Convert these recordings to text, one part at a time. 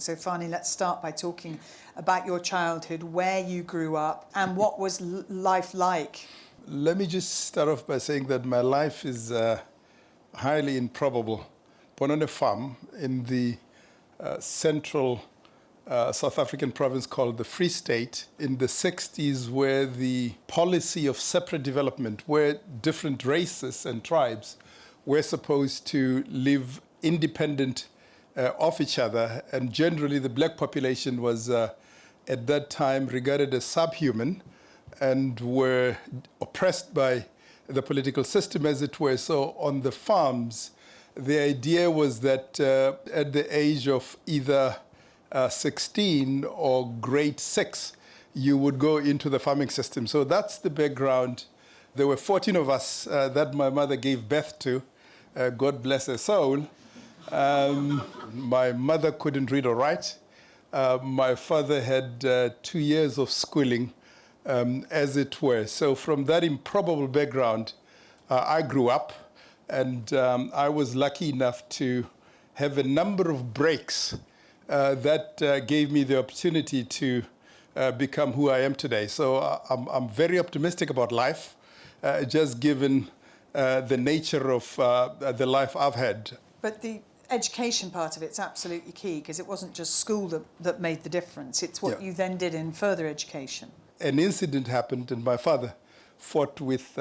So Fani, let's start by talking about your childhood, where you grew up, and what was life like? Let me just start off by saying that my life is highly improbable. Born on a farm in the central South African province called the Free State in the 60s, where the policy of separate development, where different races and tribes were supposed to live independent of each other. And generally, the black population was at that time regarded as subhuman and were oppressed by the political system, as it were. So on the farms, the idea was that at the age of either 16 or grade 6, you would go into the farming system. So that's the background. There were 14 of us that my mother gave birth to. God bless her soul. My mother couldn't read or write. My father had 2 years of schooling, as it were. So from that improbable background, I grew up, and I was lucky enough to have a number of breaks that gave me the opportunity to become who I am today. So I'm very optimistic about life, just given the nature of the life I've had. But the education part of it's absolutely key, because it wasn't just school that made the difference. It's what you then did in further education. An incident happened, and my father fought with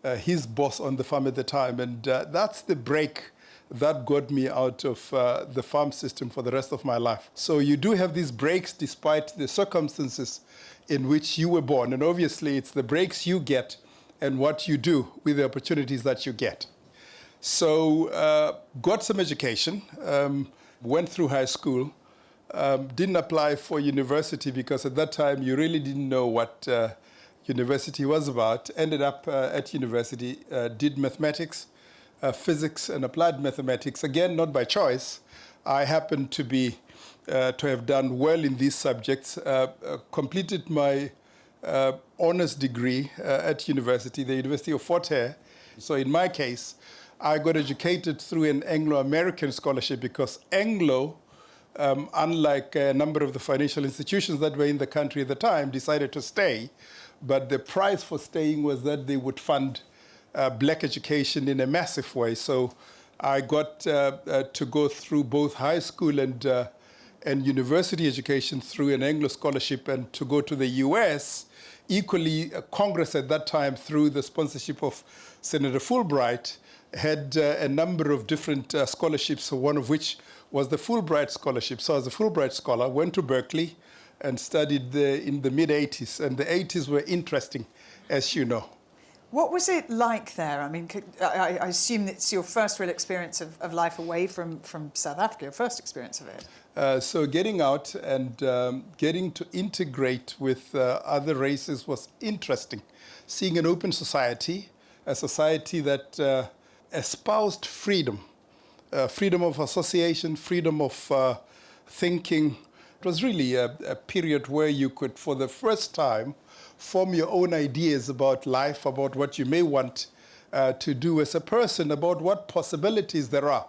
his boss on the farm at the time, and that's the break that got me out of the farm system for the rest of my life. So you do have these breaks despite the circumstances in which you were born, and obviously it's the breaks you get and what you do with the opportunities that you get. So got some education, went through high school, didn't apply for university because at that time you really didn't know what university was about. Ended up at university, did mathematics, physics and applied mathematics, again, not by choice. I happened to have done well in these subjects, completed my honors degree at university, the University of Fort Hare. So in my case, I got educated through an Anglo-American scholarship because Anglo, unlike a number of the financial institutions that were in the country at the time, decided to stay. But the price for staying was that they would fund black education in a massive way. So I got to go through both high school and university education through an Anglo scholarship, and to go to the US, equally Congress at that time, through the sponsorship of Senator Fulbright, had a number of different scholarships, one of which was the Fulbright Scholarship. So as a Fulbright scholar, went to Berkeley and studied in the mid-'80s. And the 80s were interesting, as you know. What was it like there? I mean, I assume it's your first real experience of life away from South Africa, your first experience of it. So getting out and getting to integrate with other races was interesting. Seeing an open society, a society that espoused freedom, freedom of association, freedom of thinking. It was really a period where you could, for the first time, form your own ideas about life, about what you may want to do as a person, about what possibilities there are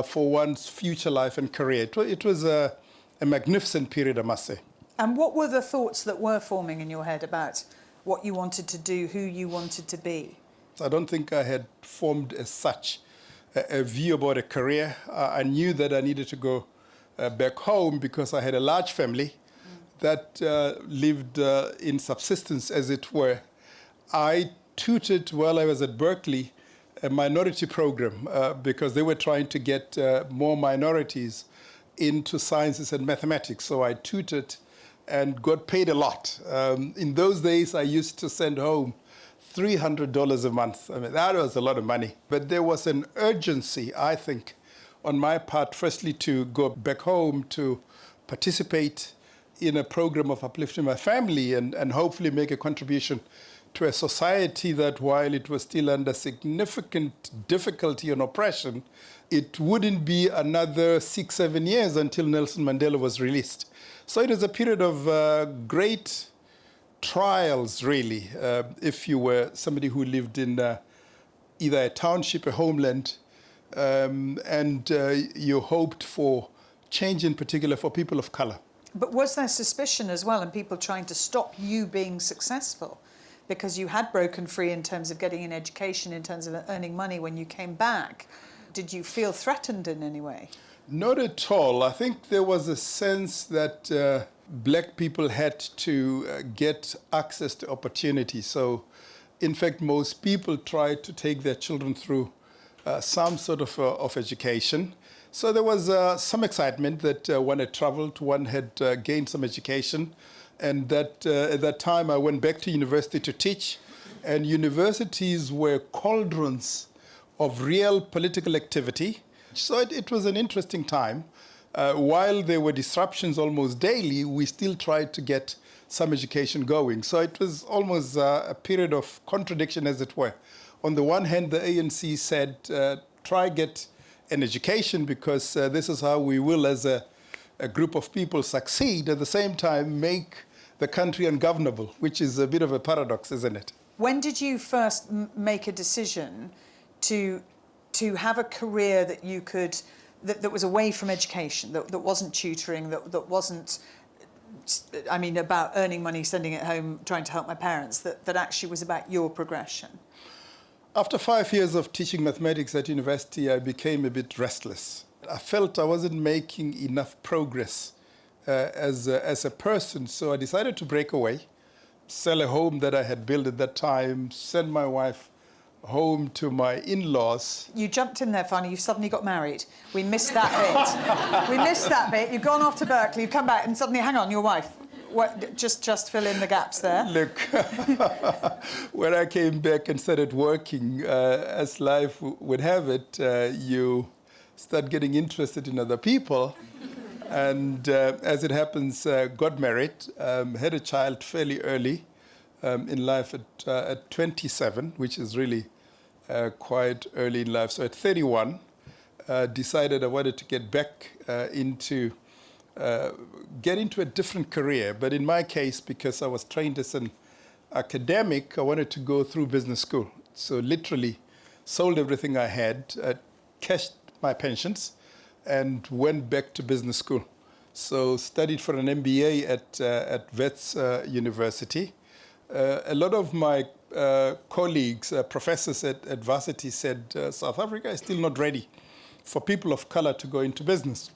for one's future life and career. It was a magnificent period, I must say. And what were the thoughts that were forming in your head about what you wanted to do, who you wanted to be? I don't think I had formed as such a view about a career. I knew that I needed to go back home because I had a large family that lived in subsistence, as it were. I tutored while I was at Berkeley a minority program because they were trying to get more minorities into sciences and mathematics. So I tutored and got paid a lot. In those days, I used to send home $300 a month. I mean, that was a lot of money. But there was an urgency, I think, on my part, firstly, to go back home to participate in a program of uplifting my family and hopefully make a contribution to a society that, while it was still under significant difficulty and oppression, it wouldn't be another 6-7 years until Nelson Mandela was released. So it was a period of great trials, really, if you were somebody who lived in either a township, a homeland, and you hoped for change in particular for people of color. But was there suspicion as well and people trying to stop you being successful? Because you had broken free in terms of getting an education, in terms of earning money when you came back. Did you feel threatened in any way? Not at all. I think there was a sense that black people had to get access to opportunity. So, in fact, most people tried to take their children through some sort of education. So there was some excitement that when I traveled, one had gained some education. And that at that time, I went back to university to teach. And universities were cauldrons of real political activity. So it was an interesting time. While there were disruptions almost daily, we still tried to get some education going. So it was almost a period of contradiction, as it were. On the one hand, the ANC said, try get an education because this is how we will, as a group of people, succeed. At the same time, make the country ungovernable, which is a bit of a paradox, isn't it? When did you first make a decision to have a career that you could, that was away from education, that wasn't tutoring, that wasn't, I mean, about earning money, sending it home, trying to help my parents, that actually was about your progression? After 5 years of teaching mathematics at university, I became a bit restless. I felt I wasn't making enough progress as a person, so I decided to break away, sell a home that I had built at that time, send my wife home to my in-laws. You jumped in there, Fani, you suddenly got married. We missed that bit. We missed that bit. You've gone off to Berkeley, you've come back and suddenly, hang on, your wife. What, just fill in the gaps there. Look, when I came back and started working, as life would have it, you start getting interested in other people. And as it happens, got married, had a child fairly early in life at 27, which is really quite early in life. So at 31, decided I wanted to get back into a different career. But in my case, because I was trained as an academic, I wanted to go through business school. So literally sold everything I had, cashed my pensions, and went back to business school. So studied for an MBA at Wits University. A lot of my colleagues, professors at varsity said, South Africa is still not ready for people of color to go into business.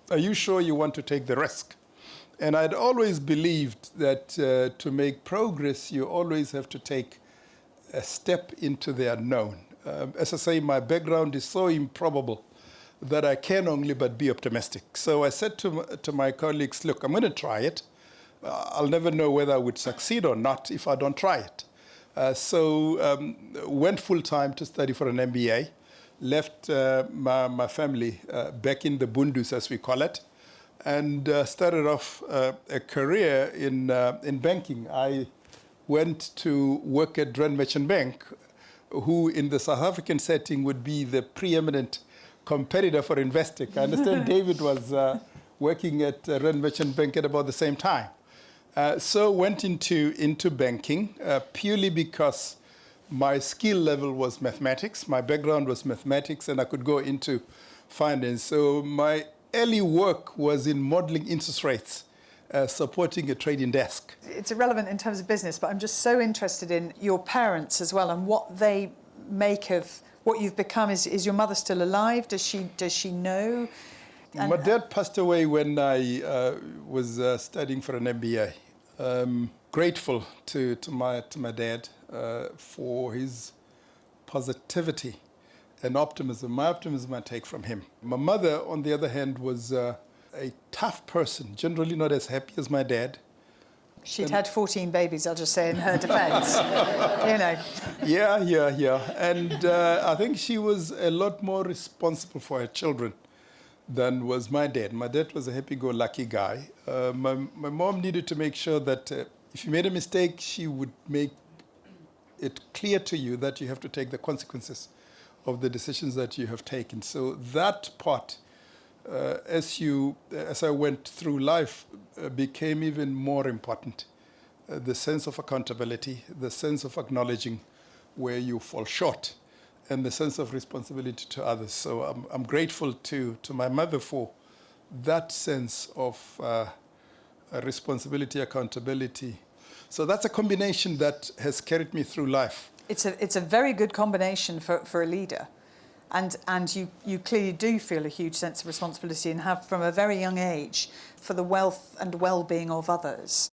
Are you sure you want to take the risk? And I'd always believed that to make progress, you always have to take a step into the unknown. As I say, my background is so improbable that I can only but be optimistic. So I said to my colleagues, look, I'm going to try it. I'll never know whether I would succeed or not if I don't try it. So went full-time to study for an MBA, left my family back in the Bundus, as we call it, and started off a career in banking. I went to work at Rand Merchant Bank, who in the South African setting would be the preeminent competitor for Investec. I understand David was working at Rand Merchant Bank at about the same time. So went into banking purely because my skill level was mathematics. My background was mathematics, and I could go into finance. So my early work was in modeling interest rates, supporting a trading desk. It's irrelevant in terms of business, but I'm just so interested in your parents as well and what they make of what you've become. Is your mother still alive? Does she know? And my dad passed away when I was studying for an MBA. Grateful to my dad for his positivity and optimism. My optimism I take from him. My mother, on the other hand, was a tough person, generally not as happy as my dad. She'd had 14 babies, I'll just say, in her defense, you know. Yeah. And I think she was a lot more responsible for her children than was my dad. My dad was a happy-go-lucky guy. My mom needed to make sure that if you made a mistake, she would make it clear to you that you have to take the consequences of the decisions that you have taken. So that part, as I went through life, became even more important. The sense of accountability, the sense of acknowledging where you fall short, and the sense of responsibility to others. So I'm grateful to my mother for that sense of responsibility, accountability. So that's a combination that has carried me through life. It's a very good combination for a leader. And you clearly do feel a huge sense of responsibility and have from a very young age for the wealth and well-being of others.